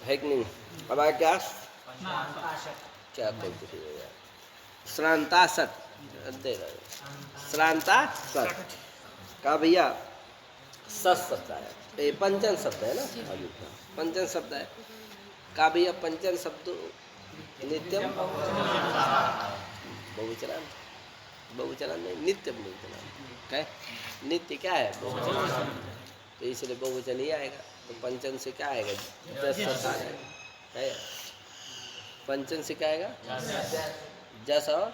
है कि नहीं? अब आया क्या? क्या बोलते थे यार? श्रांता सत श्रांता सत का भैया सत शब्द है, ये पंचन शब्द है ना, पंचन शब्द है का भैया। पंचन शब्द नित्यम बहुवचन, बहुवचन नहीं, नित्यम बहुवचन। क्या नित्य क्या है? बहुवचन, तो इसलिए बहुवचन ही आएगा। तो पंचन से क्या आएगा? जस आ जाएगा। है पंचन से क्या आएगा? जस और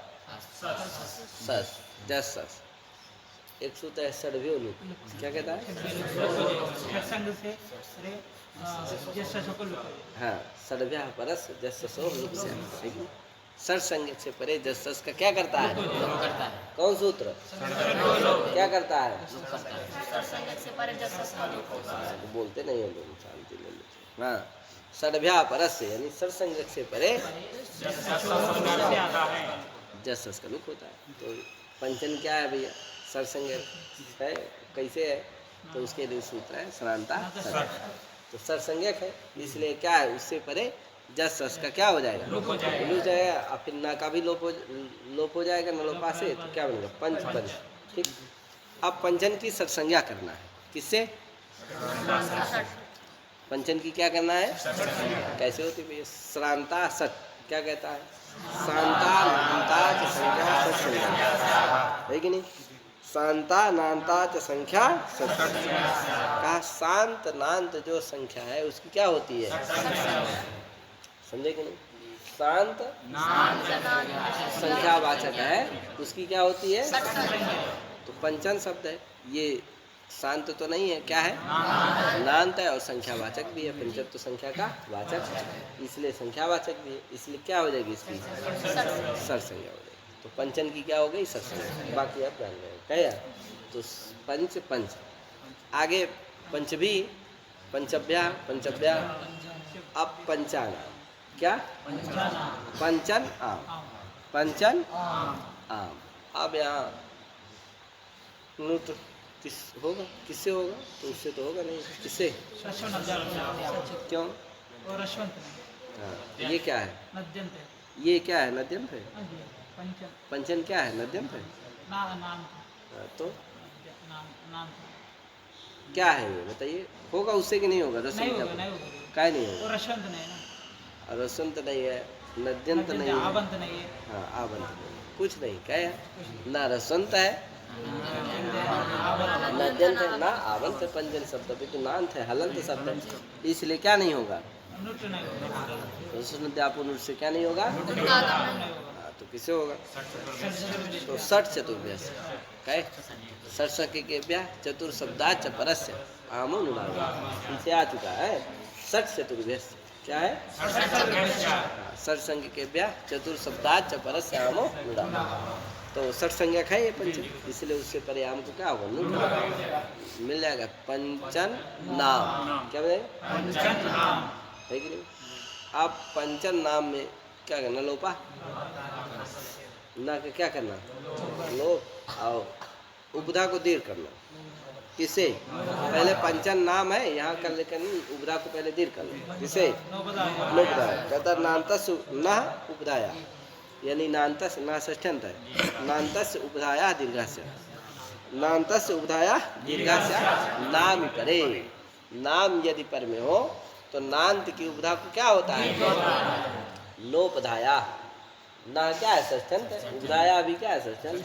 सस, जस सस। एक सूत्र है षड्भ्यो लुक, क्या कहता है? हाँ, षड्भ्या परस जस सो लुक से। सर संग से परे जस सस का क्या करता है? कौन सूत्र क्या करता है? बोलते नहीं है लोग, शांति ले लो। हाँ, षड्भ्या परस यानी सरसंग से परे जस सस का लुक होता है। तो पंचन क्या है भैया? सरसंग है। कैसे है? तो उसके लिए सूत्र है श्रांता सर। तो सरसंज्ञक है, इसलिए क्या है? उससे परे जस सस का क्या हो जाएगा? लुक जाएगा। और फिर ना का भी लोप हो जाएगा, न लोपा से, तो क्या बनेगा? पंच पंच। ठीक। अब पंचन की सत्संज्ञा करना है किससे? पंचन की क्या करना है? कैसे होती है? श्रांता सत क्या कहता है? शांता नांता च संख्या सत्संज्ञा, है कि नहीं? शांता नांता च संख्या सत्संज्ञा। कहा शांत नांत जो संख्या है उसकी क्या होती है? समझे कि नहीं? शांत संख्यावाचक है, उसकी क्या होती है? तो पंचन शब्द है ये, शांत तो नहीं है, क्या है? नांत है और संख्यावाचक भी है। पंचन तो संख्या का वाचक है, इसलिए संख्यावाचक भी है, इसलिए क्या हो जाएगी इसकी? सरसंज्ञा हो जाएगी। तो पंचन की क्या हो गई? सरसंज्ञा। बाकी आप जान गए क्या? तो पंच पंच, आगे पंचभी, पंचभ्या, पंचभ्या। अब पंचानाम क्या? पंचन आम, पंचन आम। अब यहाँ नूत किस होगा? किससे होगा? तो उससे तो होगा नहीं, किससे? क्यों? हाँ, ये क्या है? ये क्या है? नद्यंत है। पंचन क्या है? नद्यंत है। तो क्या है ये बताइए? होगा उससे कि नहीं होगा? रसंत क्या नहीं होगा? रसंत नहीं है, नद्यंत नहीं है, हाँ आवंत नहीं, कुछ नहीं। क्या है? ना रसंत है, नद्यंत है, ना आवंत है। पंचन शब्द भी तो नांत है, हलंत शब्द है, इसलिए क्या नहीं होगा? से क्या नहीं होगा? तो किसे होगा? तो षट चतुर्भ्यास क्या? षट के व्या चतुर शब्दाच परस्य आमो नुलागा, इसे आ चुका है। षट चतुर्भ्यास क्या है? षट संज्ञ के व्या चतुर शब्दाच परस्य आमो नुलागा। तो षट संज्ञा है ये पंचन, इसलिए उससे परे आम को क्या होगा? मिल जाएगा। पंचन नाम क्या बनेगा? है कि नहीं? आप पंचन नाम में क्या करना? लोपा ना के क्या करना? लोप। आओ उपधा को दीर्घ करना। किसे? पहले पंचन नाम है, यहाँ कर लेकर उपधा को पहले दीर्घ करना। किसे? लोपधाया कहता नान्तस न उपधाया, यानी नान्तस ना षष्ठ्यंत है, नान्तस उपधाया दीर्घास्य, नान्तस उपधाया दीर्घास्य नाम परे। नाम यदि पर में हो तो नांत की उपधा को क्या होता है? लोपधाया। ना क्या है? षष्ठ्यंत है। उपधाया भी क्या है? षष्ठ्यंत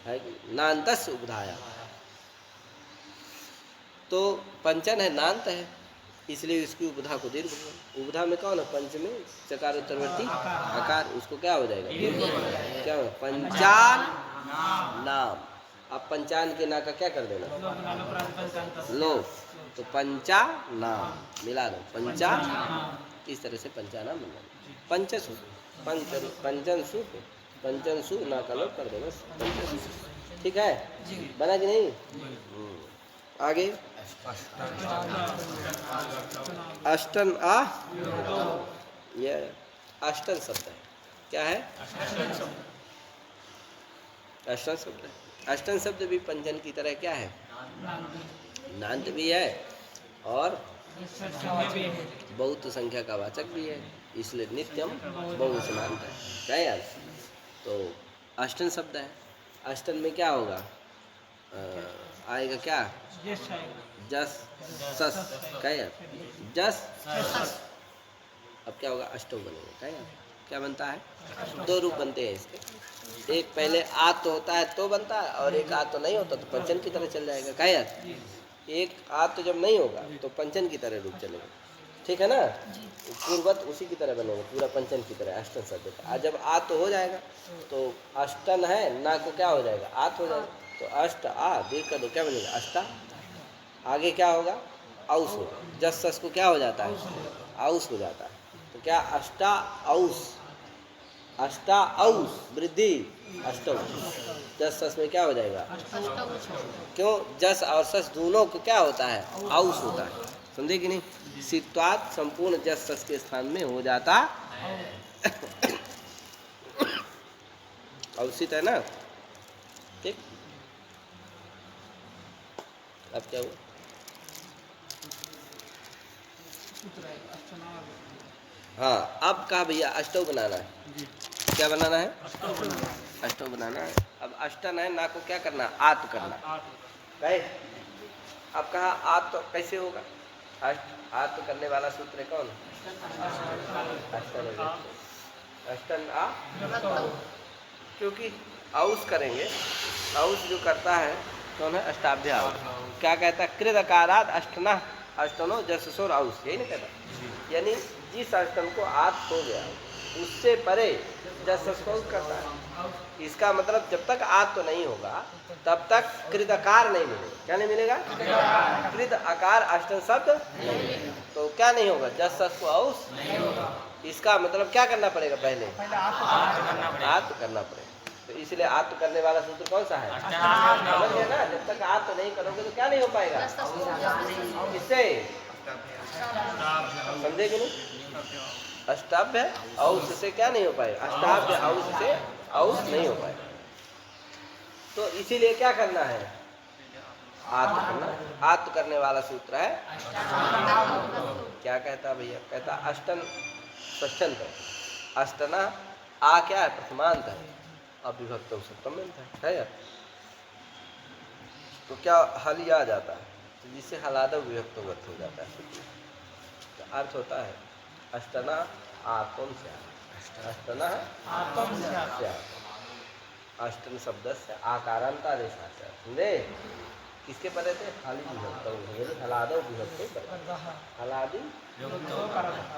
है। नांतस उपधाया, तो पंचन है, नांत है, इसलिए इसकी उपधा को दीर्घ होगा। उपधा में कौन है? पंच में चकार उत्तरवर्ती आकार, उसको क्या हो जाएगा? क्या हो? पंचान नाम। अब पंचान के ना का क्या कर देना? लोप। तो पंचा नाम मिला दो, पंचा। इस तरह से पंचानाम बना। पंचसु पंचन, पंचन सु, पंचन सु ना का लोप कर दो बस, पंचसु। ठीक है, बना कि नहीं? आगे अष्टन आ, ये अष्टन शब्द है। क्या है? अष्टन शब्द है। अष्टन शब्द भी पंचन की तरह क्या है, नांत भी है और बहुत संख्या का वाचक भी है, इसलिए नित्यम बहुवचनांत है। क्या यार, तो अष्टन शब्द है। अष्टन में क्या होगा, आएगा क्या, जस सस। क्या यार, जस सस। अब क्या होगा, अष्टो बनेगा। क्या यार, क्या बनता है, दो रूप बनते हैं इसके। एक पहले आ तो होता है तो बनता है, और एक आ तो नहीं होता तो पंचन की तरह चल जाएगा। क्या यार, एक आ तो जब नहीं होगा तो पंचन की तरह रूप चलेगा, ठीक है ना। पूर्वत उसी की तरह बनेगा, पूरा पंचन की तरह अष्टन शब्द का। जब आ तो हो जाएगा तो अष्टन है ना को क्या हो जाएगा, आत हो जाएगा। तो अष्ट आ दीर्घ कर दो, क्या बनेगा, अष्टा। आगे क्या होगा, औस होगा। जस सस को क्या हो जाता है, औस हो जाता है। तो क्या, अष्टा औस, अष्टा औस वृद्धि अष्टौ। जस सस में क्या हो जाएगा, क्यों, जस और सस दोनों को क्या होता है, औस होता है। समझे कि नहीं। सित्वात संपूर्ण जस सस के स्थान में हो जाता औसित है ना, ठीक। अब क्या हुआ, हाँ, अब कहा भैया अष्टौ बनाना है। क्या बनाना है, अष्टौ बनाना है। अब अष्टन है ना को क्या करना, आत करना। कहे अब कहा आत तो कैसे होगा, अष्ट आत करने वाला सूत्र है कौन, अष्टन। अष्टन आ, क्योंकि औस करेंगे, औस जो करता है कौन है, अष्टाभ्या। क्या कहता है, कृत अकारात अष्टना अष्टनो जससोर औस, यही नहीं कहता। यानी जिस अष्टन को आत हो गया उससे परे जसस को करता है। इसका मतलब जब तक आत तो नहीं होगा तब तक कृत अकार नहीं मिलेगा। क्या नहीं मिलेगा, कृत अकार अष्टन शब्द नहीं मिलेगा। तो क्या नहीं होगा, जसस को औस। इसका मतलब क्या करना पड़ेगा, पहले आत करना पड़ेगा। तो इसलिए आत्म करने वाला सूत्र कौन सा है, समझ गए ना। जब तक आत्म नहीं करोगे तो क्या नहीं हो पाएगा, इससे समझे कि नहीं। अष्टाभ्य औस से क्या नहीं हो पाएगा, अष्टाभ्य औस से औस नहीं हो पाएगा। तो इसीलिए क्या करना है, आत्म करना। आत्म करने वाला सूत्र है, क्या कहता भैया, कहता अष्टन षष्ठंत है। अष्टना आ क्या है, प्रथमांत है, अविभक्त सप्तम है यार। तो क्या हल आ जाता है, तो जिससे हलाद विभक्त हो जाता है। तो अर्थ होता है अष्टना आत्म से, अष्टना आत्म से, अष्टन शब्द से आकारांत आदेश से, समझे। किसके परे थे, हाली विभक्त, हलादो विभक्त, हलादी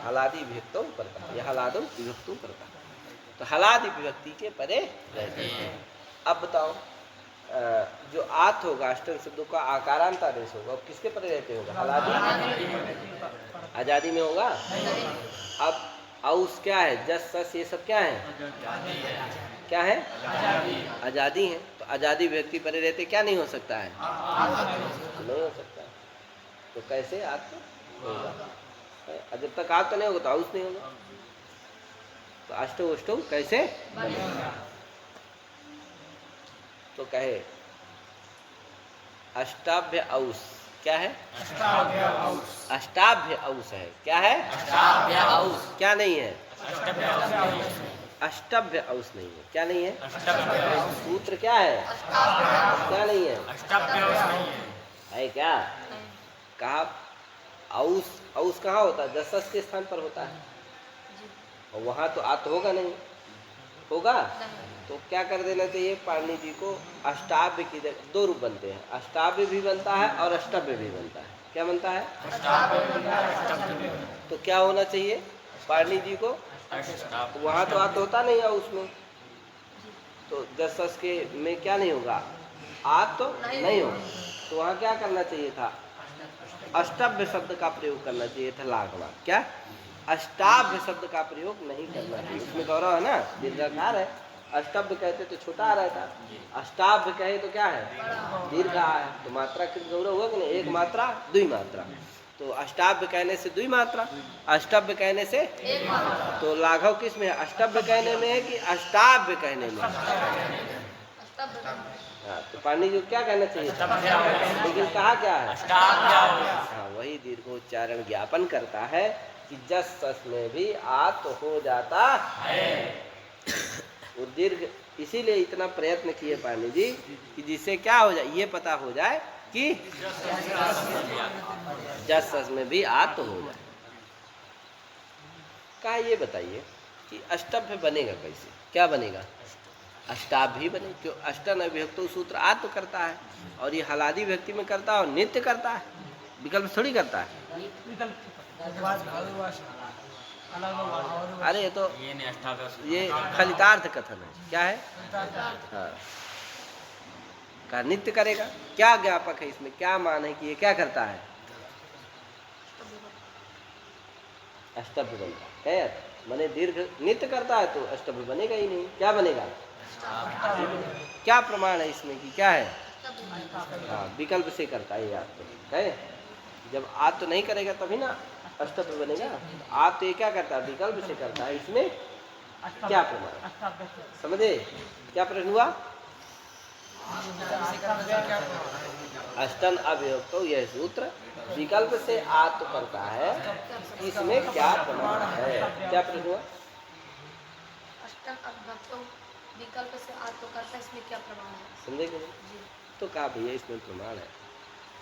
हलादी विभक्तों करता, यह हलादो विभक्तों करता। तो हलादि विभक्ति के परे रहते हैं। अब बताओ, जो आत होगा अष्टन शब्दों का आकारांत आदेश होगा, अब किसके परे रहते होगा, हलादी, आजादी में होगा। अब औस क्या है, जस सस ये सब क्या है, क्या है, आजादी है। तो आजादी व्यक्ति परे रहते क्या नहीं हो सकता है, नहीं हो सकता। तो कैसे आत्म होगा, जब तक आत्म नहीं होगा तो औस नहीं होगा। तो अष्टो अष्टो कैसे बनेगा, तो कहे अष्टाभ्य औस। क्या है, अष्टाभ्य औस है। क्या है, अष्टाभ्य औस। क्या नहीं है, अष्टाभ्य औस नहीं है। क्या नहीं है, सूत्र क्या है, क्या नहीं है, है क्या, कहा औस। औस कहाँ होता है, जसस के स्थान पर होता है, और वहाँ तो आत होगा नहीं, होगा। तो क्या कर देना चाहिए, पाणिनि जी को अष्टाभ्य की दो रूप बनते हैं, अष्टाभ्य भी बनता है और अष्टभ्य भी बनता है। क्या बनता है, तो क्या होना चाहिए पाणिनि जी को, वहाँ तो आत होता नहीं है उसमें, तो जसस के में क्या नहीं होगा, आत तो नहीं होगा। तो वहाँ क्या करना चाहिए था, अष्टभ्य शब्द का प्रयोग करना चाहिए था, लागवा। क्या, अष्टाभ्य शब्द का प्रयोग नहीं करना चाहिए। उसमें गौरव है ना, दीर्घकार है। अष्टभ्य कहते तो छोटा रहता, अष्टाभ्य कहे तो क्या है, दीर्घ है। तो मात्रा कृत गौरव हुआ कि नहीं, एक मात्रा दुई मात्रा। तो अष्टाभ्य कहने से दुई मात्रा, अष्टभ्य कहने से एक मात्रा। तो लाघव किस में है, अष्टभ्य कहने में है कि अष्टाभ्य कहने में, हाँ, तो पानी जो क्या कहना चाहिए, लेकिन कहा क्या है, हाँ, वही दीर्घोच्चारण ज्ञापन करता है कि जस सस में भी आत हो जाता है। वो दीर्घ इसीलिए इतना प्रयत्न किए पानी जी कि जिससे क्या हो जाए, ये पता हो जाए कि जस सस में भी आत हो जाए। कहा ये बताइए कि अष्टभ्य बनेगा कैसे, क्या बनेगा, अष्टाभ्य बने, क्यों अष्टन विभक्तो सूत्र आत तो करता है और ये हलादी व्यक्ति में करता है और नित्य करता है, विकल्प थोड़ी करता है। अरे ये तो ये फलितार्थ कथन है, क्या है, हाँ, का नित्य करेगा, क्या ज्ञापक है इसमें, क्या मान है कि ये क्या करता है, अष्टभ्य बनता है। माने दीर्घ नित्य करता है तो अष्टभ्य बनेगा ही नहीं, क्या बनेगा, क्या प्रमाण है इसमें कि क्या है, हाँ, विकल्प से करता है, याद है, जब आत तो नहीं करेगा तभी ना अष्टभ्य बनेगा, आत तो ये क्या करता है, विकल्प से करता है, इसमें क्या प्रमाण, समझे, क्या प्रश्न हुआ, अष्टन अव्यक्त तो यह सूत्र विकल्प से आत करता है, इसमें क्या प्रमाण है, क्या प्रश्न हुआ, अष्टन अव्यक्त विकल्प से आत करता है, इसमें क्या प्रमाण है, समझे कि नहीं, तो कहा भैया इसमें प्रमाण है,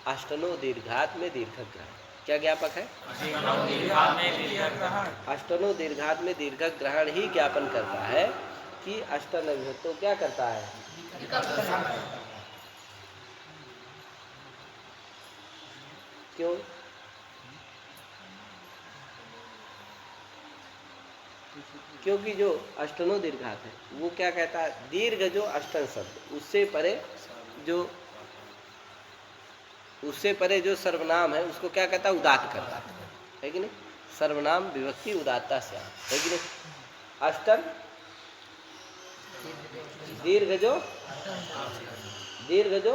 अष्टनो दीर्घात में दीर्घग्रहण, क्या ज्ञापक है, अष्टनो दीर्घात में दीर्घग्रहण ही ज्ञापन करता है कि अष्टन अविभक्त तो क्या करता है, क्यों, क्योंकि जो अष्टनो दीर्घात है वो क्या कहता है, दीर्घ जो अष्टन शब्द उससे परे जो सर्वनाम है उसको क्या कहता है, उदात्त करता है कि नहीं, सर्वनाम विभक्ति उदात्ता से है कि नहीं, अष्टन दीर्घ जो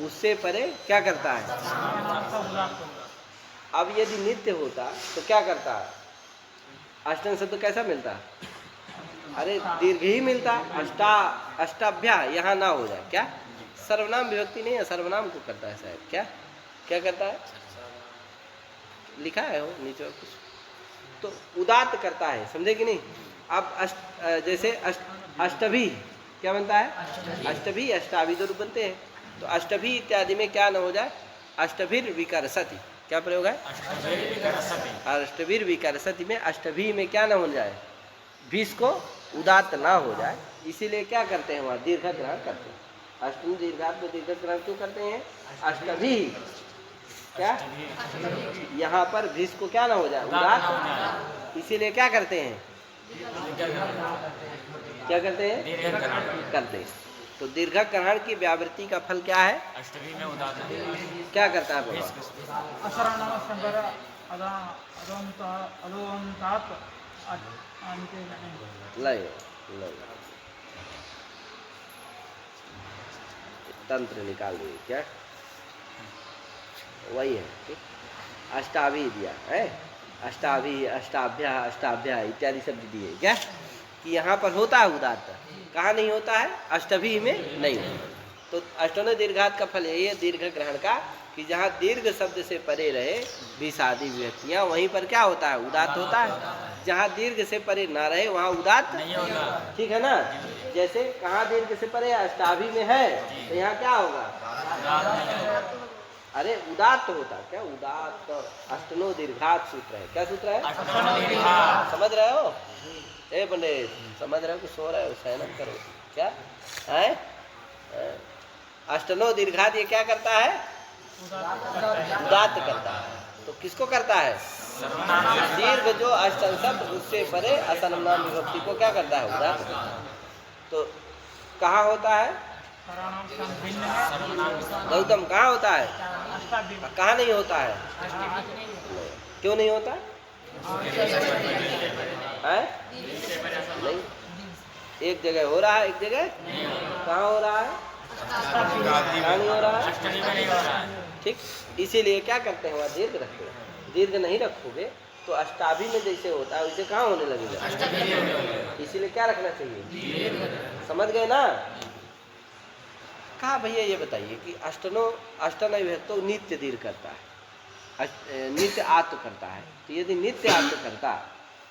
उससे परे क्या करता है, अब यदि नित्य होता तो क्या करता है, अष्टन शब्द कैसा मिलता, अरे दीर्घ ही मिलता, अष्टाभ्या यहाँ ना हो जाए, क्या सर्वनाम विभक्ति नहीं है, सर्वनाम को करता है शायद, क्या करता है, लिखा है वो नीचे कुछ, तो उदात्त करता है, समझे कि नहीं। अब जैसे अष्टभी क्या बनता है, अष्टभी अष्टाभी तो रूप बनते हैं, तो अष्टभी इत्यादि में क्या न हो जाए, अष्टभीर विकरसति, क्या प्रयोग है, अष्टभीर विकरसति में अष्टभी में क्या न हो जाए, भीष को उदात्त ना हो जाए, इसीलिए क्या करते हैं वहाँ दीर्घ ग्रहण करते हैं, अष्टमी दीर्घात में दीर्घ ग्रहण क्यों करते हैं, अष्टभी क्या, यहाँ पर भीष को क्या ना हो जाए, उदात्त, इसीलिए क्या करते हैं, क्या करते हैं, करते हैं। तो दीर्घ ग्रहण की व्यावृत्ति का फल क्या है, अष्टमी में उदात्त क्या करता है बाबा, लय तंत्र निकाल दिए, क्या वही है, अष्टाभी दिया है, अष्टाभी अष्टाभ्या इत्यादि शब्द दिए, क्या कि यहाँ पर होता है उदात्त, कहाँ नहीं होता है, अष्टभी में नहीं होता, तो अष्टनो दीर्घात का फल यही है दीर्घ ग्रहण का, कि जहाँ दीर्घ शब्द से परे रहे विषादी व्यक्तियाँ वहीं पर क्या होता है, उदात्त होता है, जहाँ दीर्घ से परे ना रहे वहाँ उदात्त नहीं होगा, ठीक है ना, जैसे कहाँ दीर्घ से परे अष्टाभी में है तो यहाँ क्या होगा, अरे उदात्त होता, क्या उदात्त, अष्टनो दीर्घात सूत्र है, क्या सूत्र है, समझ रहे हो, ए पंडित समझ रहे हो कि सो रहे हो, शयनम करो, क्या है, अष्टनो दीर्घात ये क्या करता है, उदात्त करता है, तो किसको करता है, दीर्घ जो अष्टन शब्द उससे परे असर्वनाम विभक्ति को क्या करता है, उदात्त करता है, तो कहाँ होता है, गौतम कहाँ होता है, कहाँ नहीं होता है, क्यों नहीं होता है, नहीं, एक जगह हो रहा है, एक जगह कहाँ हो रहा है, कहाँ नहीं हो रहा है, ठीक, इसीलिए क्या करते हैं वहाँ दीर्घ रखते हैं, दीर्घ नहीं रखोगे तो अष्टाभी में जैसे होता है वैसे कहाँ होने लगेगा, इसीलिए क्या रखना चाहिए, समझ गए ना, कहा भैया ये बताइए कि अष्टन विभक्तो नित्य दीर्घ करता है, नित्य आत्म करता है। तो यदि नित्य आत्म करता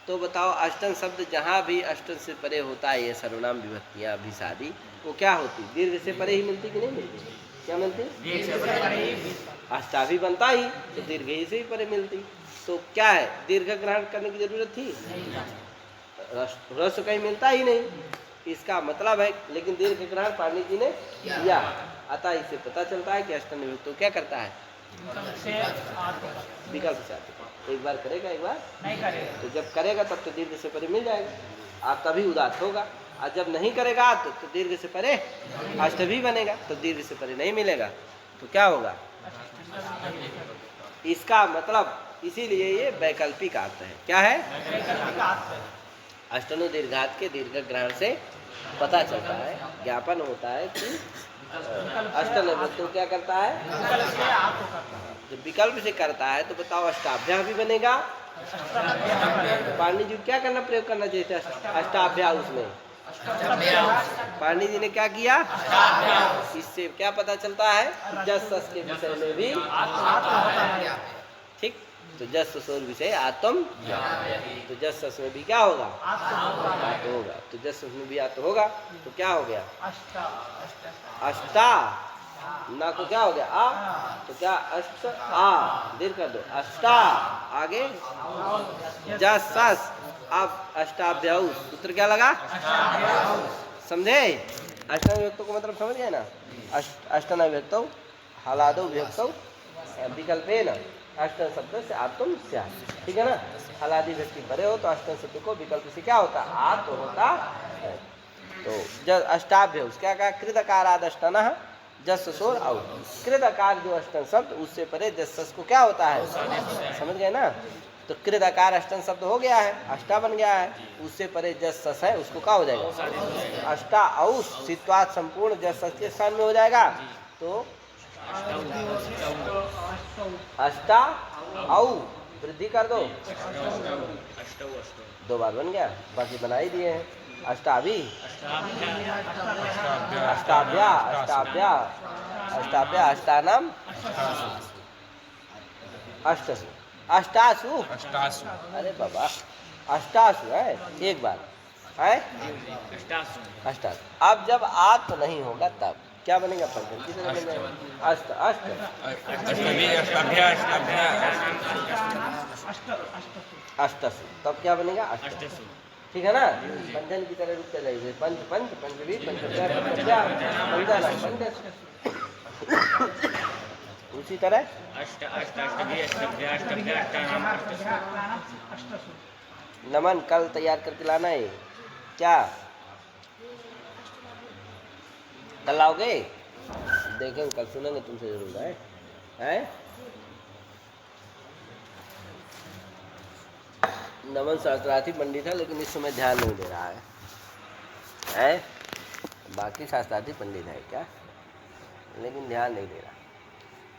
तो बताओ अष्टन शब्द जहाँ भी अष्टन से परे होता है, ये सर्वनाम विभक्तियाँ अभिसादी, वो क्या होती? दीर्घ से परे ही मिलती कि नहीं मिलती? क्या मिलती? अष्टा भी बनता ही तो दीर्घ ही से ही परे मिलती। तो क्या है, दीर्घ ग्रहण करने की जरूरत थी? रस कहीं मिलता ही नहीं, इसका मतलब है। लेकिन दीर्घ ग्रहण पाणिनि जी ने किया, अतः इससे पता चलता है कि अष्टन विभक्त तो क्या करता है? विकल्प से आते। एक बार करेगा, एक बार नहीं करेगा। तो जब करेगा तब तो दीर्घ से परे मिल जाएगा, आप तभी उदात्त होगा। और जब नहीं करेगा तो दीर्घ से परे अष्ट भी बनेगा, तो दीर्घ से परे नहीं मिलेगा, तो क्या होगा? इसका मतलब इसीलिए ये वैकल्पिक अर्थ है। क्या है? अष्टनो दीर्घात के दीर्घ ग्रहण से पता चलता है, ज्ञापन होता है कि अष्टन विभक्त तो क्या करता है? जब विकल्प से करता है तो बताओ अष्टाभ्या भी बनेगा। पाणिनि जी क्या करना, प्रयोग करना चाहिए था? अष्टाभ्या। उसमें पाणिनि जी ने क्या किया? इससे क्या पता चलता है? जस सस के विषय में भी ठीक, तो जस ससोर विषय आत्म, तो जस सस में भी क्या होगा? आत्म होगा। तो जस सस में भी आत्म होगा तो क्या हो गया? अष्टा ना को क्या हो गया? आ, तो क्या अष्ट आ दीर्घ कर दो, अष्टा। आगे जस सस, अब अष्टाभ्याउ, सूत्र क्या लगा? समझे? अष्टन विभक्तों को मतलब समझ गए ना? अष्टन विभक्तौ हलादो विभक्तौ विकल्पेन अष्टन शब्द से आत्म स्यात्, ठीक है ना? हलादि व्यक्ति परे हो तो अष्टन शब्द को विकल्प से क्या होता? आत्म होता है। तो जब अष्टाभ्य क्या कहा? कृतकाराद अष्टन जस ससोर आउ, कृतकार जो अष्टन शब्द उससे परे जस को क्या होता है? समझ गए ना? तो कृतकार अष्टन शब्द हो गया है, अष्टा बन गया है, उससे परे जस सस है उसको क्या हो जाएगा? अष्टा औस सित्वात संपूर्ण जस सस के स्थान में हो जाएगा। तो अष्टा औ वृद्धि कर दो, दो बार बन गया, बाकी बना ही दिए हैं। अष्टाभि, अष्टाभ्या, अष्टाभ्या, अष्टाभ्या, अष्टानाम अष्टसु, अष्टासु, अरे बाबा अष्टासु है, एक बार है अष्टासु। अब जब आत तो नहीं होगा तब क्या बनेगा? पंचम की तरह बनेगा। अष्ट अष्ट अष्टसु, तब क्या बनेगा? अष्टसु, ठीक है ना? पंचन की तरह रुक जाइए। पंच पंच पंचवी पंचभ्या पंचभ्या पंचानाम पंच, उसी तरह नमन कल तैयार करके लाना है। क्या कल आओगे? देखेंगे, कल सुनेंगे तुमसे जरूर है, हैं? नमन शास्त्रार्थी पंडित है लेकिन इस समय ध्यान नहीं दे रहा है? बाकी शास्त्रार्थी पंडित है क्या, लेकिन ध्यान नहीं दे रहा।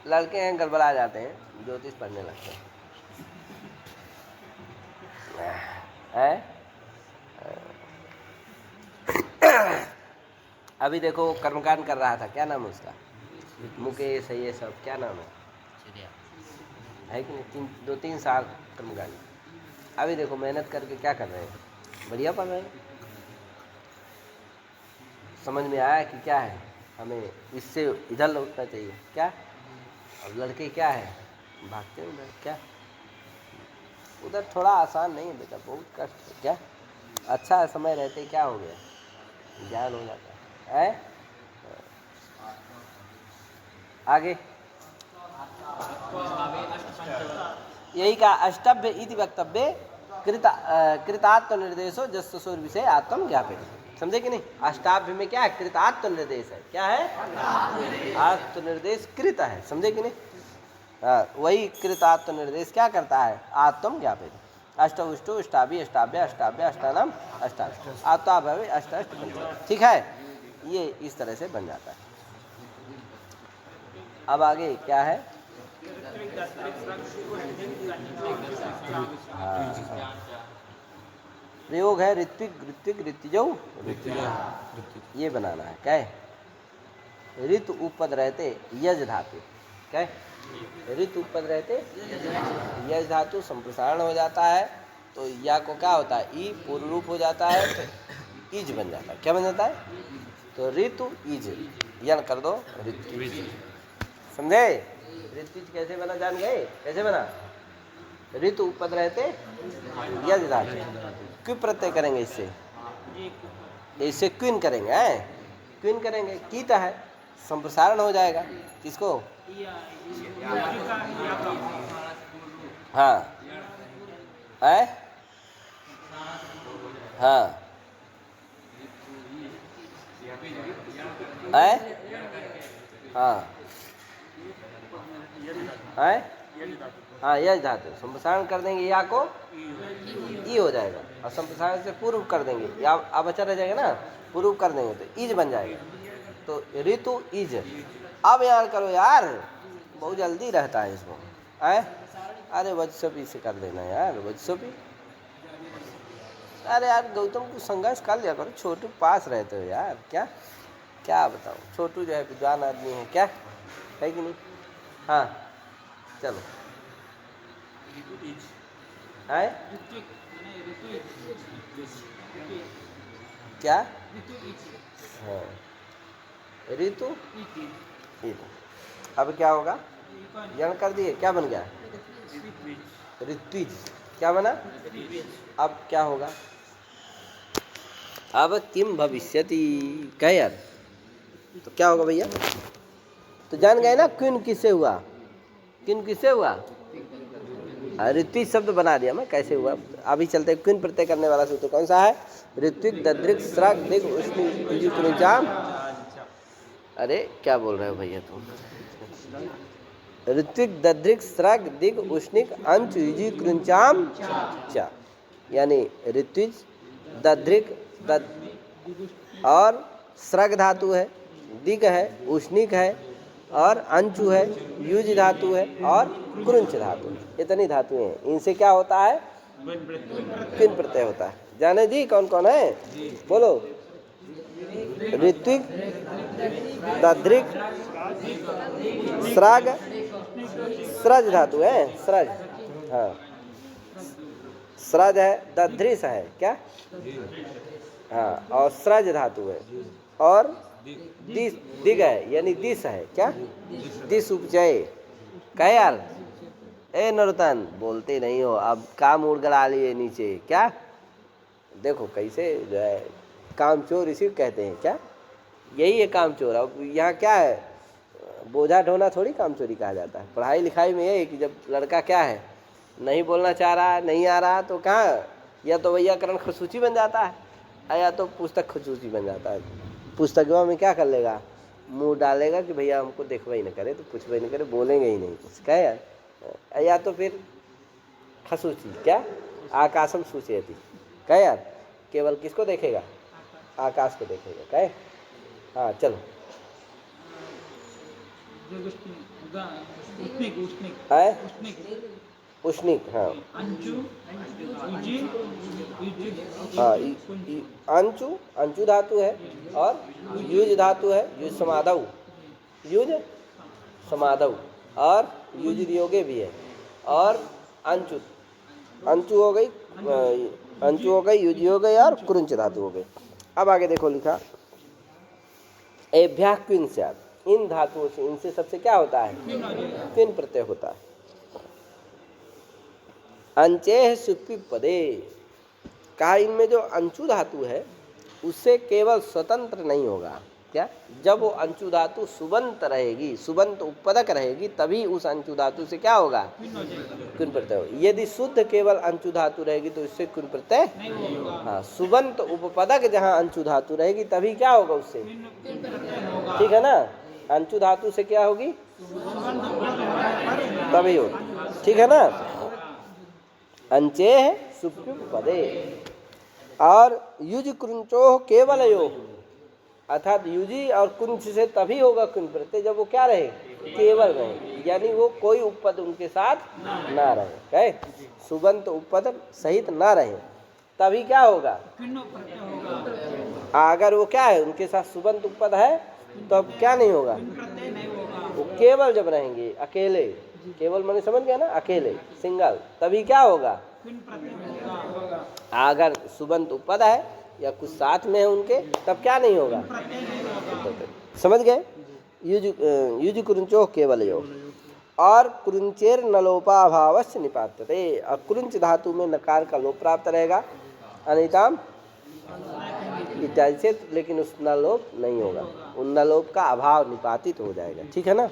लड़के हैं गड़बड़ा जाते हैं, ज्योतिष पढ़ने लगते हैं। अभी देखो कर्मकांड कर रहा था, क्या नाम है उसका? मुकेश है, ये सब क्या नाम है कि नहीं? 2-3 साल कर्मकांड। अभी देखो मेहनत करके क्या कर रहे हैं, बढ़िया पढ़ रहे हैं। समझ में आया कि क्या है, हमें इससे इधर लौटना चाहिए क्या? अब लड़के क्या है, भागते हैं उधर, क्या उधर थोड़ा आसान नहीं है बेटा, बहुत कष्ट है। क्या अच्छा है, समय रहते क्या हो गया, ज्ञान हो जाता है। आगे यही का अष्टभ्य इति वक्तव्य कृतात्म निर्देशो जस्सोर विषय आत्म ज्ञापित। समझे कि नहीं? अष्टाभ्य में क्या है? कृतात्म निर्देश है। क्या है? आत्म निर्देश कृत है। समझे कि नहीं? वही कृतात्म निर्देश क्या करता है? आत्म ज्ञापित। अष्ट उष्टो अष्टाभि अष्टाभ्य अष्टाभ्य अष्टानाम अष्टाभ्य आत्माभ्य अष्ट अष्ट पंच। ठीक है, ये इस तरह से बन जाता है। अब आगे क्या है? प्रयोग है ऋत्विक ऋत्विक ऋतिजौ, ये बनाना है। क्या है? ऋतु उपपद रहते यज धातु, क्या है? ऋतु उपपद रहते यज धातु संप्रसारण हो जाता है तो या को क्या होता है? ई पूर्व रूप हो जाता है तो इज बन जाता है। क्या बन जाता है? तो ऋतु इज, यण कर दो ऋतु। समझे? ऋतु कैसे बना, जान गए कैसे बना? ऋतु उपपद रहते यज धातु, क्यों प्रत्यय करेंगे इससे? इससे क्विन करेंगे, हैं? क्विन करेंगे, कीता है, संप्रसारण हो जाएगा। किसको? हाँ है, हाँ है, हाँ है, हाँ यज धातु संप्रसारण कर देंगे, या को ई हो जाएगा और संप्रसारण से पूर्व कर देंगे, या अब बचा रह जाएगा ना, पूर्व कर देंगे तो इज बन जाएगा। तो ऋतु इज। अब यार करो यार, बहुत जल्दी रहता है इसको, है? अरे वज्रसपी से कर देना यार, वज्रसपी। अरे यार गौतम को संघर्ष कर लिया करो, छोटू पास रहते हो यार, क्या क्या बताओ, छोटू जो है विद्वान आदमी है, क्या है कि नहीं? हाँ चलो, है क्या? हाँ ऋतु ऋतु। अब क्या होगा? यण कर दिए, क्या बन गया? ऋत्विज। क्या बना? अब क्या होगा? अब किम भविष्यति, कह यार, तो क्या होगा भैया? तो जान गए ना क्विन किससे हुआ? क्विन किससे हुआ? ऋत्विज शब्द बना दिया मैं, कैसे हुआ? अभी चलते क्विन प्रत्यय करने वाला सूत्र कौन सा है? ऋत्विक दद्रिक स्रक दिग उष्णिक। अरे क्या बोल रहे हो भैया तुम? ऋत्विक दद्रिक स्रक दिग उष्णिक अंच युजी कृंचाम चा, यानी ऋत्विज दद्रिक और स्रग धातु है, दिग है, उष्णिक है और अंचु है, युज धातु है और कृंच धातु है। इतनी धातुएं हैं, इनसे क्या होता है? किन प्रत्यय होता है। जाने जी कौन कौन है? बोलो। ऋत्विक दद्रिक स्रग, स्रज धातु है, स्रज, हाँ स्रज है, दध्रिस है, क्या? हाँ, और स्रज धातु है और दिग है, यानी दिस है, क्या? दिस उपजय। कहे यार, ए नरोत्तम बोलते नहीं हो, अब काम उड़ गड़ा लिए नीचे, क्या? देखो कैसे जो है कामचोर इसी कहते हैं, क्या? यही है कामचोर। अब यहाँ क्या है, बोझा ढोना थोड़ी कामचोरी कहा जाता है। पढ़ाई लिखाई में ये है कि जब लड़का क्या है, नहीं बोलना चाह रहा, नहीं आ रहा, तो कहाँ, या तो वैयाकरण खसूची बन जाता है या तो पुस्तक खसूची बन जाता है। पुस्तकों में क्या कर लेगा, मुंह डालेगा कि भैया हमको देखवा ही न करे, तो पूछवा ही न करे, बोलेंगे ही नहीं कुछ, क्या यार? या तो फिर खसूची, क्या? आकाशम सूचयति, क्या यार? केवल किसको देखेगा? आकाश को देखेगा, क्या? हाँ चलो, उष्णिक, हाँ हाँ, अंचु, अंचु धातु है और युज धातु है, युज समादव, युज समादव और युज योगे भी है, और अंचु, अंचु हो गई, अंचु हो गई, युज हो गई और कृंच धातु हो गई। अब आगे देखो लिखा, एभ्यः क्विन स्यात्, इन धातुओं से, इनसे सबसे क्या होता है? क्विन प्रत्यय होता है। अंचेह सुप्पी पदे, कहा इनमें जो अंचु धातु है उससे केवल स्वतंत्र नहीं होगा, क्या? जब वो अंचु धातु सुबंत रहेगी, सुबंत उपपदक रहेगी, तभी उस अंचु धातु से क्या होगा? क्विन प्रत्यय होगा। यदि शुद्ध केवल अंचु धातु रहेगी तो इससे क्विन प्रत्यय, हाँ, सुबंत उपपदक जहाँ अंचु धातु रहेगी तभी क्या होगा उससे? ठीक है ना? अंचु धातु से क्या होगी? तभी होगी, ठीक है ना? अंचे सुप्युप पदे, और युज कृंचो केवल यो, अर्थात युजी और कुंच से तभी होगा क्विन प्रत्यय जब वो क्या रहे? केवल रहे, यानी वो कोई उपपद उनके साथ ना रहे, है सुबंत उपपद सहित ना रहे, तभी क्या होगा? अगर वो क्या है, उनके साथ सुबंत उपपद है तो अब क्या नहीं होगा, वो केवल जब रहेंगे अकेले, केवल मैंने समझ गया ना, अकेले सिंगल, तभी क्या होगा, अगर सुबंत उपद है या कुछ साथ में है उनके, तब क्या नहीं होगा, समझ गए। युज कुरुंचो केवल यो और कुरुंचेर नलोपाभावस्य निपात्यते, और कुरुंच धातु में नकार का लोप प्राप्त रहेगा, अनिताम इत्यादि से, लेकिन उस नलोप नहीं होगा, उन नलोप का अभाव निपातित हो जाएगा, ठीक है ना।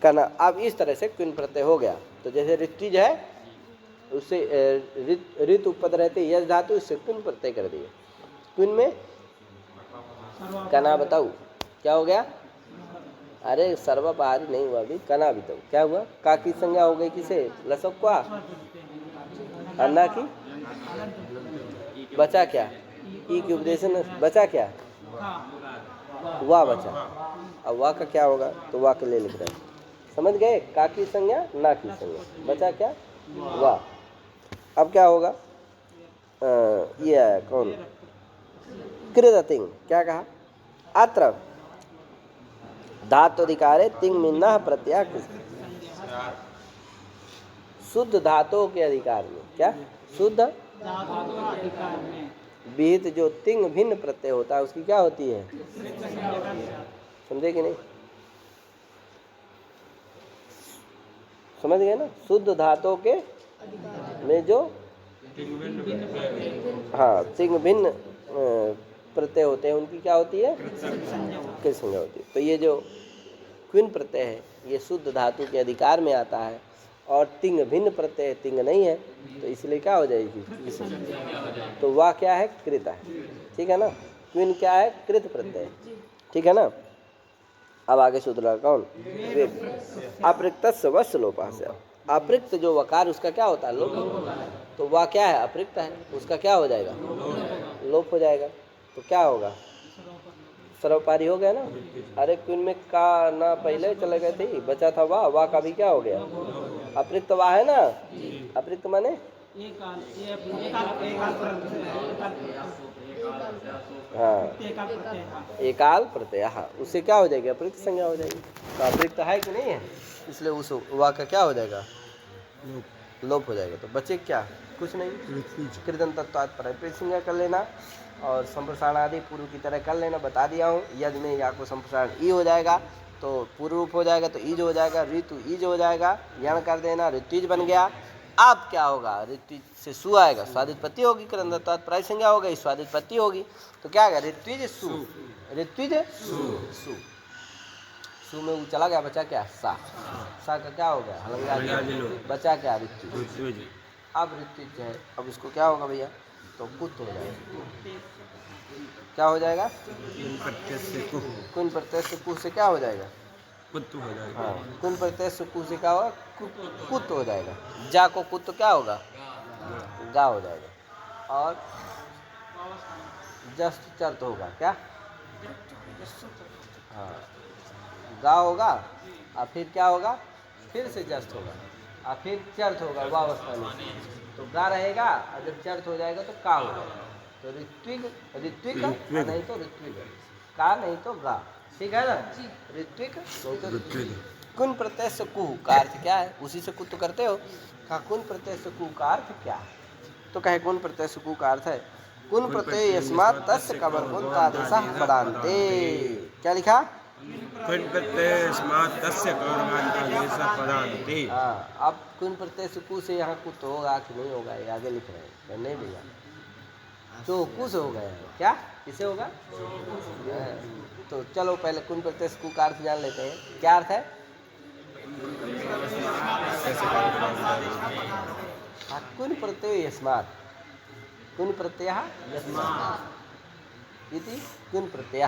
करना अब इस तरह से क्विन प्रत्यय हो गया। तो जैसे ऋत्विज है उससे ऋत उपद रहते यश धातु, इससे क्विन प्रत्यय कर दिए। क्विन में कना बताऊ क्या हो गया, अरे सर्वपहारी नहीं हुआ अभी, कना बताऊ क्या हुआ, का की संज्ञा हो गई किसे, लसक का, अन्ना की बचा क्या, ई की उपदेशन बचा क्या, वाह बचा। अब वाह का क्या होगा, तो वाह के लिए लिख रहे हैं, समझ गए, का की संज्ञा ना की संज्ञा, बचा क्या, वाह। अब क्या होगा, ये आया कौन, कृदतिंग, क्या कहा, अत्र धातु अधिकारे तिंग मिन्ना प्रत्यय, शुद्ध धातुओं के अधिकार में, क्या शुद्ध विहित जो तिंग भिन्न प्रत्यय होता है उसकी क्या होती है, समझे कि नहीं, समझ गए ना, शुद्ध धातुओं के में जो हाँ तिंग भिन्न प्रत्यय होते हैं उनकी क्या होती है, किस संज्ञा होती है। तो ये जो क्विन प्रत्यय है ये शुद्ध धातु के अधिकार में आता है, और तिंग भिन्न प्रत्यय तिंग नहीं है, तो इसलिए क्या हो जाएगी, तो वह क्या है, कृत है, ठीक है ना। क्विन क्या है, कृत प्रत्यय, ठीक है ना। अब आगे सूत्र कौन, अपृक्त वश लोपा से, अपृक्त जो वकार उसका क्या होता है, लोप, तो वह क्या है, अपृक्त है, उसका क्या हो जाएगा, लोप हो जाएगा, तो क्या होगा, सर्वपारी हो गया ना। अरे क्विन में का ना पहले चले गए थे, बचा था वाह, वाह का भी क्या हो गया, अपृक्त वाह है ना, अपृक्त माने हाँ एकाल प्रत्यय, उससे क्या हो जाएगी, अपृक्त संज्ञा हो जाएगी, तो अपृक्त है कि नहीं है, इसलिए उस वाह का क्या हो जाएगा, लोप हो जाएगा। तो बचे क्या, कुछ नहीं, कृदंत तत्वात् पर संज्ञा कर लेना, और संप्रसारण आदि पूर्व की तरह कर लेना, बता दिया हूँ। यदि में या को संप्रसारण ई हो जाएगा तो पूर्व रूप हो जाएगा, तो ईज हो जाएगा, ऋतु ईज हो जाएगा, यण कर देना, ऋत्विज बन गया। अब क्या होगा, ऋत्विज से सु आएगा, स्वादित्पत्ति होगी, कृदंत प्राय संज्ञा हो गई, स्वादित्पत्ति होगी, तो क्या आएगा, ऋत्विज सु, ऋत्विज सु, सु में वो चला गया, बचा क्या, सा, सा का क्या हो गया, हलंगा, बचा क्या, ऋत्विज। अब ऋत्विज है, अब इसको क्या होगा भैया, तो कुत हो जाएगा, क्या हो जाएगा, कुन प्रत्यय से कु से क्या हो जाएगा, कुत हो जाएगा, हाँ कुन प्रत्यय से कु से क्या होगा, कुत हो जाएगा, जा को कुत तो क्या होगा, गा हो जाएगा, और जस्ट चर्त होगा, क्या, हाँ गा होगा, और फिर क्या होगा, फिर से जस्ट होगा, और फिर चर्थ होगा वह अवस्था में, तो गा रहेगा, और जब चर्थ हो जाएगा तो का हो जाएगा, तो ऋत्विक, ऋत्विक नहीं तो ऋत्विक, का नहीं तो गा, ठीक है ना, ऋत्विक नहीं तो ऋत्विक। कुन प्रत्यय से कु का अर्थ क्या है, उसी से कुत तो करते हो, कहा कुन प्रत्यय से कु का अर्थ क्या है, तो कहे कुन प्रत्यय से कु का अर्थ है, कुन प्रत्यय यस्मात् तस्य कवर्गोन्तादेशः पदान्ते, क्या लिखा, कुन प्रत्यय यस्मात् तस्य कवर्गोन्तादेशः पदान्ते। अब कुन प्रत्यय से कु से यहाँ कुत होगा कि नहीं होगा, ये आगे लिख रहे हैं, नहीं भैया, तो कु से हो गया, क्या किसे होगा, तो चलो पहले कुन प्रत्यय से कु का अर्थ जान लेते हैं, क्या अर्थ है, कुन प्रत्यय यस्मात्, कुन प्रत्यय यस्मात् इति कुन प्रत्यय,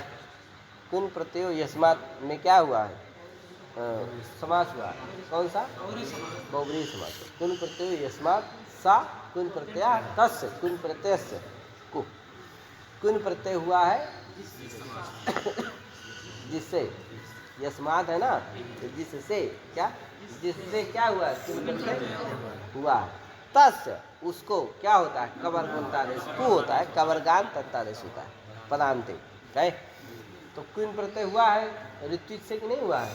कुन प्रत्यय यस्मात् में क्या हुआ है, समास हुआ, कौन सा, बहुब्रीहि समास, कुन प्रत्यय यस्मात् सा कुन प्रत्यय तस्य, कुन प्रत्यय से कु, कुन प्रत्यय हुआ है जिससे, यस्मात् है ना, तो जिससे क्या, जिससे क्या हुआ है, कुन प्रत्यय हुआ है, तस्य उसको क्या होता है, कवर्गोन्तादेश कु होता है, कवर्गान तत्तादेश होता है, पदान्ते है। तो क्विन प्रत्यय हुआ है ऋत्विज से कि नहीं हुआ है?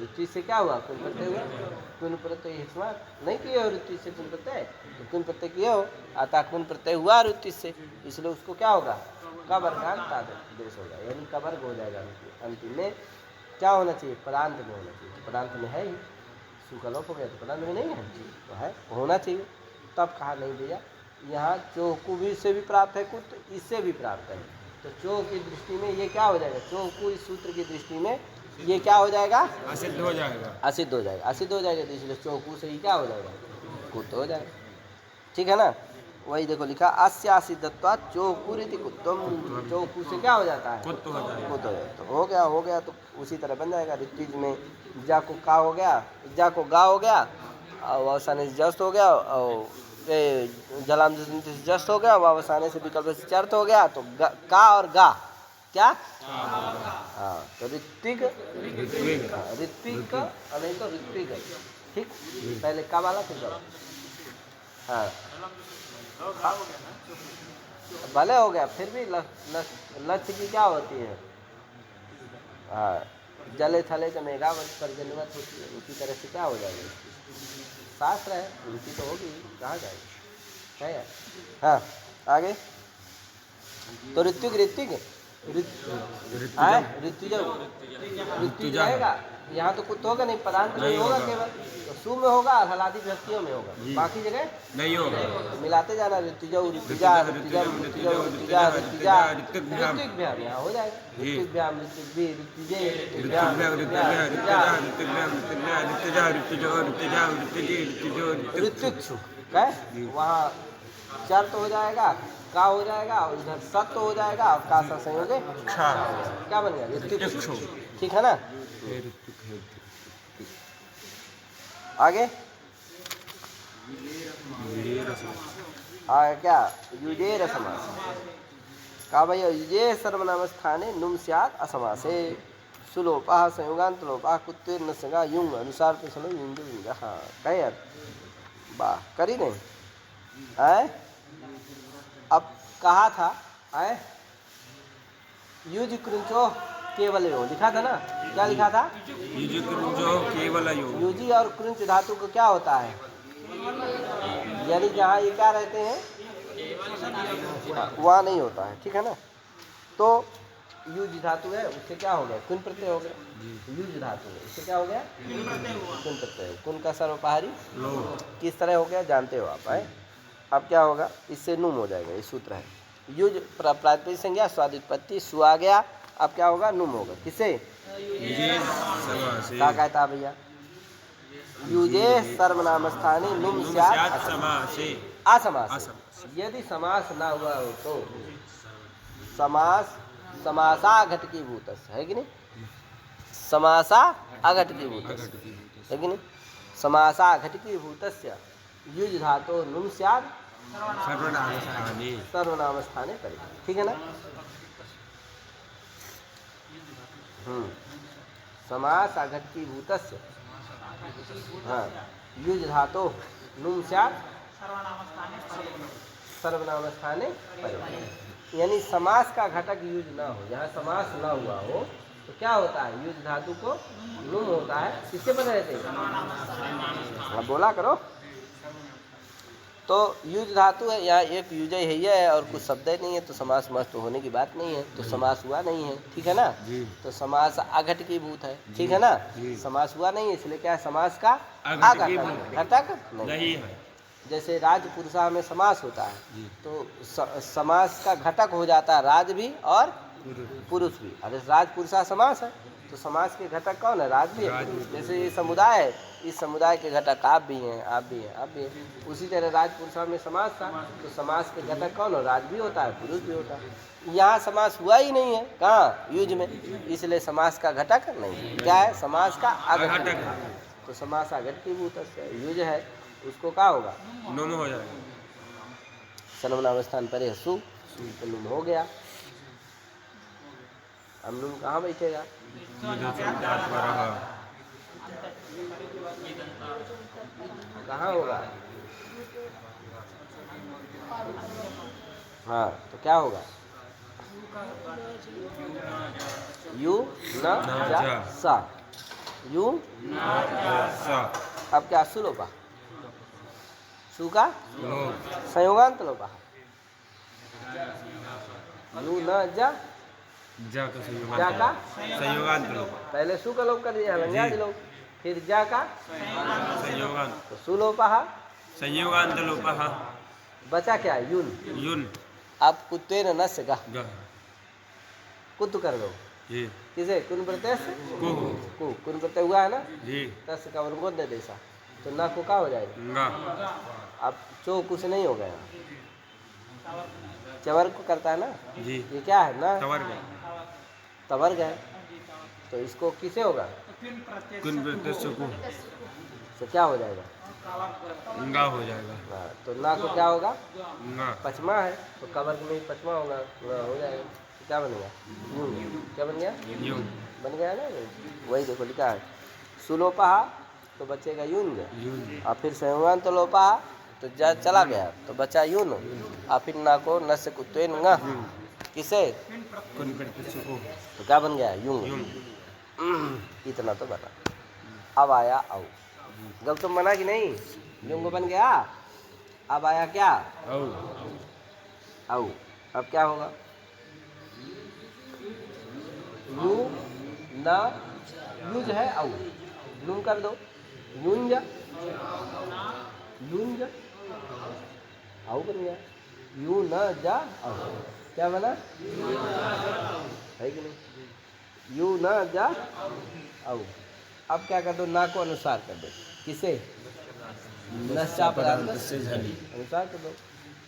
ऋत्विज से क्या हुआ? क्विन प्रत्यय हुआ। क्विन प्रत्यय स्मार्ट नहीं किए हो ऋत्विज से क्विन प्रत्यय, तो क्विन प्रत्यय किए हो, अतः क्विन प्रत्यय हुआ ऋत्विज से, इसलिए उसको क्या होगा? कवर्गांत आदेश होगा, यानी कवर्ग हो जाएगा। अंतिम में क्या होना चाहिए? पदांत में होना चाहिए। तो पदांत में है ही, सुकलोप हो गया तो पदांत में नहीं है, तो है होना चाहिए। तब कहा नहीं भैया यहाँ चौकु भी से भी प्राप्त है कुछ, इससे भी प्राप्त है, तो चो की दृष्टि में ये क्या हो जाएगा? चौकु इस सूत्र की दृष्टि में ये क्या हो जाएगा? असिद्ध हो जाएगा। असिद्ध हो जाएगा। असिद्ध हो जाएगा तो इसलिए चौकु से ही क्या हो जाएगा? कुत हो जाएगा। ठीक है ना? वही देखो लिखा अस्यासिद्धत्वात् चौकुरिति कुत्तम। चौकु से क्या हो जाता है? कुत्त हो जाएगा। कुत हो जाएगा। तो हो गया तो उसी तरह बन जाएगा। ऋत्विज में जा को का हो गया, जा को गा हो गया, और अवसाने से जस्त हो गया, और जलाम से जस्त हो गया, अवसाने से विकल्प से चर्त हो गया, तो का और गा क्या? हाँ, तो ऋत्विक ऋत्विक नहीं तो ऋत्विक। ठीक, पहले का वाला फिर गा। हाँ भले हो गया, फिर भी लक्ष्य की क्या होती है? हाँ, जले थले का मेघावत पर्जन्यवत होती है, उसी तरह से क्या हो जाएगा? शास्त्र है, रुचि तो होगी, कहाँ जाएगी? है यार। हाँ आगे, तो ऋत्विक ऋत्विज रहेगा। यहाँ तो कुछ होगा नहीं, पदांत नहीं होगा, केवल तो सु में होगा और हलादी विभक्तियों में होगा, बाकी जगह नहीं होगा। मिलाते जाना, ऋत्विजौ ऋत्विजा ऋत्विजम ऋत्विजौ ऋत्विजा ऋत्विजा ऋत्विकभ्याम, यहाँ हो जाएगा ऋत्विकभ्याम ऋत्विकभी ऋत्विजे ऋत्विकभ्याम ऋत्विक्षु क्या है? वहाँ चर्त हो जाएगा, का हो जाएगा, और इधर सत्य हो जाएगा, और का सा संयोग क्या बन गया? ऋत्विक्षु। ठीक है ना? आगे क्या? युजेर समास का भैया? युजे सर्वनाम स्थाने नुम स्यात् असमासे सुलोपा संयोगांत लोपा कुत्ते न संगा युंग अनुसार पे सुनो युंग युंग। हाँ कहे यार, वाह करी नहीं है। अब कहा था है युज कृंचो केवल यो, लिखा था ना? क्या लिखा था? युज कृंचो केवल यो। युजी और कृंच धातु को क्या होता है? यानी जहाँ ये क्या रहते हैं वहाँ नहीं होता है। ठीक है ना? तो युज धातु है, उससे क्या हो गया? कुन प्रत्यय हो गया। युज धातु है, इससे क्या हो गया? कुन प्रत्यय। कुन का सर्वपहारी किस तरह हो गया जानते हो आप है? अब क्या होगा? इससे नुम हो जाएगा, ये सूत्र है। युज प्रातिपदिक संज्ञा स्वादित्पत्ति सु आ गया, अब क्या होगा? नुम होगा। किसे? क्या कहता भैया? युजे सर्वनाम स्थानी नुम स्यात् असमास। यदि समास ना हुआ हो तो समास समासा घटकी भूत है कि नहीं? समासा अघटकी भूत है कि नहीं? समासा घटकी भूतस्य युज धातो नुम स्यात् सर्वनाम स्थाने परे। ठीक है ना? समास अघटकी भूतस्य हाँ युज धातो नुम स्यात् सर्वनाम स्थाने परे। यानी समास का घटक युज ना हो, यहाँ समास ना हुआ हो तो क्या होता है? युज धातु को नुम होता है। किससे बने रहते हैं? हाँ बोला करो। तो युज धातु है, यहाँ एक युजय है ये है और कुछ शब्द नहीं है, तो समास मस्त होने की बात नहीं है, तो समास हुआ नहीं है। ठीक है ना? तो समास अघटकी भूत है। ठीक है ना? समास हुआ नहीं है, इसलिए क्या है? समास का घटक नहीं है। जैसे राजपुरुषा में समास होता है तो समास का घटक हो जाता है राज भी और पुरुष भी। अरे राजपुरुषा समास है तो समास के घटक कौन है? राज भी है, पुरुष। जैसे ये समुदाय है, इस समुदाय के घटक आप भी हैं, आप भी हैं, आप भी हैं। उसी तरह राजपुरुषा में समास था तो समास के घटक कौन हो? राज भी होता है, पुरुष भी होता है। यहाँ समास हुआ ही नहीं है, कहाँ? युज में, इसलिए समास का घटक नहीं। क्या है? समास का अघटक। तो समास अघटकी भूत युज है, उसको क्या होगा? नुम हो जाएगा। सर्वनाम स्थान पर है सु, तो नुम हो गया। अब नुम कहाँ बैठेगा? कहाँ होगा? हाँ तो क्या होगा? यू न जा सा, यू सा अब क्या सुलोपा, सु का लोप संयोगांत लोपा, यू न जा जा का जा का संयोगांत लोप पहले सु का लोप कर दिया लंग्याज लोप, फिर जा का संयोगांत तो सुलोपा, संयोगांत लोपः बचा क्या यून। युन अब कुत्ते न नस गा ग कुत कर दो जी किसे कुन प्रत्यय से कु कुन प्रत्यय हुआ है ना, जी तस का वर्ग दे देसा तो ना को का हो जाएगा। गा अब चो कुछ नहीं हो गया, चवर को करता है ना, जी ये क्या है ना तवर्ग तवर्ग है, तो इसको किसे होगा कुन प्रत्यय को तो क्या हो जाएगा गा हो जाएगा हाँ, तो ना को क्या होगा गा पचमा है तो कवर्ग में ही पचमा होगा हो जाएगा तो क्या बनेगा यूं, क्या बन गया यू बन गया ना, वही देखो लिखा है सुलोपा तो बचेगा यून, युन और फिर संयोगांत तो लोपा तो जा चला गया तो बचा यून, और फिर ना को न से कुत्ते न किसे कुन प्रत्यय को तो क्या बन गया यूं। युन इतना तो बना। अब आया औ, गब तो बना कि नहीं, युंग बन गया। अब आया क्या औ औ, अब क्या होगा यू न यूज है औ, यूं कर दो यूंज यूंज औ बन गया, यू न जा औ क्या बना है कि नहीं, यू न जा औ। अब क्या कर दो ना को अनुसार कर दो किसे नशा पदार्थ से झाली अनुसार कर दो,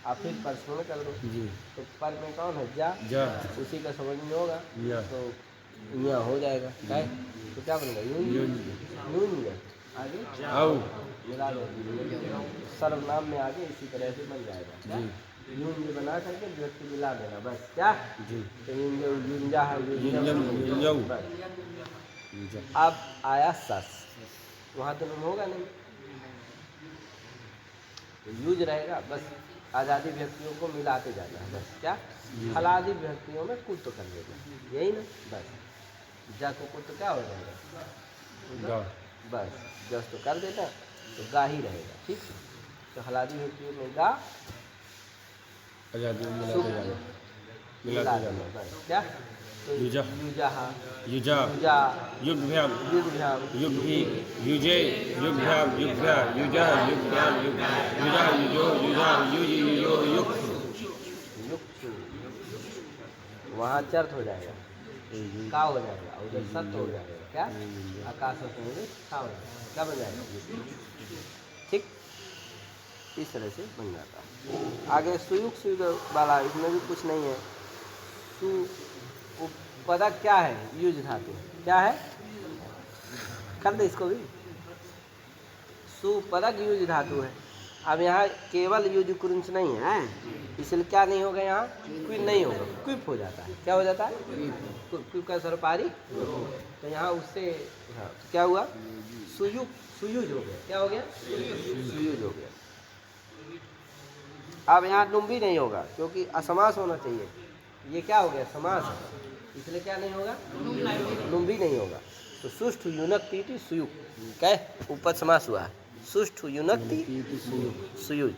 और फिर परसों कर दो जी तो पर में कौन है जा, जा उसी का समझ में होगा या तो यहाँ हो जाएगा क्या है? तो क्या बनेगा यून युन यून आगे औ मिला दो सर्वनाम में आगे इसी तरह से बन जाएगा क्या? जी यून ये बना करके व्यक्ति मिला देना बस क्या, जी तो यूंजा है यूंजौ। बस। अब आया सस, वहाँ तो नहीं होगा नहीं तो यूज रहेगा बस, आज़ादी व्यक्तियों को मिलाते जाना है बस क्या, फलादी व्यक्तियों में कुत तो कर देगा यही ना बस, जा को कुत तो क्या हो जाएगा गा बस, जस तो कर देना तो गा ही रहेगा ठीक है। तो हलादी व्यक्तियों में गा आजादी सुख मिलाते मिला जाना देना बस क्या, तो युजा युजहा युजा युजा युगभ्याम युगभ्याम युगभि युजे युगभ्याम युगभ्या युजा युगभ्याम युजा युजो युजा युज युजो युग युक्तु, वहाँ चर्थ हो जाएगा का हो जाएगा और उधर सत्य हो जाएगा क्या, आकाश हो जाएगा क्या बन जाएगा ठीक, इस तरह से बन जाता है। आगे सुयुग सुयुग वाला इसमें भी कुछ नहीं है, सु पदक क्या है युज धातु क्या है, कर दे इसको भी, सुपदक युज धातु है। अब यहाँ केवल युज कुंच नहीं है इसलिए क्या नहीं होगा, यहाँ क्विप नहीं होगा, क्विप हो जाता है, क्या हो जाता है क्विप का सरपारी, तो यहाँ उससे हाँ तो क्या हुआ सुयुग सुयुज हो गया, क्या हो गया सुयुज हो गया। अब यहाँ नुम्बी नहीं होगा क्योंकि असमास होना चाहिए, ये क्या हो गया समास है इसलिए क्या नहीं होगा नुम्बी नहीं होगा। तो सुष्ठ युनक तीति सुयुग क्या ऊपर समास हुआ है, सुष्ठ युनक सुयुज,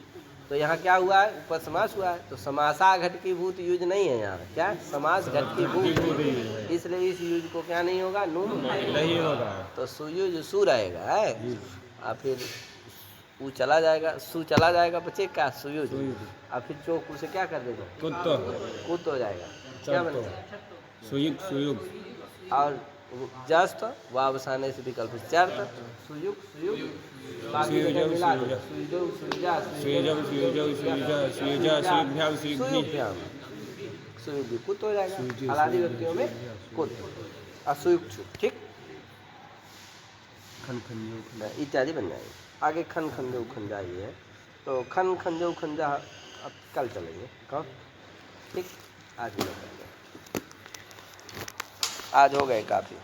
तो यहाँ क्या हुआ है ऊपर समास हुआ है, तो समासा घटकी भूत युज नहीं है यहाँ क्या, समास घटकी भूत, इसलिए इस युज को क्या नहीं होगा नुम नहीं होगा, तो सुयुज सु रहेगा है, और फिर ऊ चला जाएगा सु चला जाएगा बच्चे का सुयुज, और फिर चौक उसे क्या कर देगा कुत्तो कुत हो जाएगा क्या बनेगा सुयुग सुयुग और जस्त वावसाने से विकल्प चर्त सुयुग सुयुग बाकी जगह मिला दो सुयुजो सुयुजा सुयुजम सुयुजो सुयुजा सुयुजा सुयुगभ्याम सुयुगभि सुयुगभ्याम सुयुग भी कुत हो जाएगा, हलादी व्यक्तियों में कुत असुयुक्त ठीक खन खन इत्यादि बन जाएंगे। आगे खन खंजो खंजा ही है, तो खन खंजो खंजा अब कल चलेंगे कब ठीक, आज नहीं करेंगे, आज हो गए काफ़ी।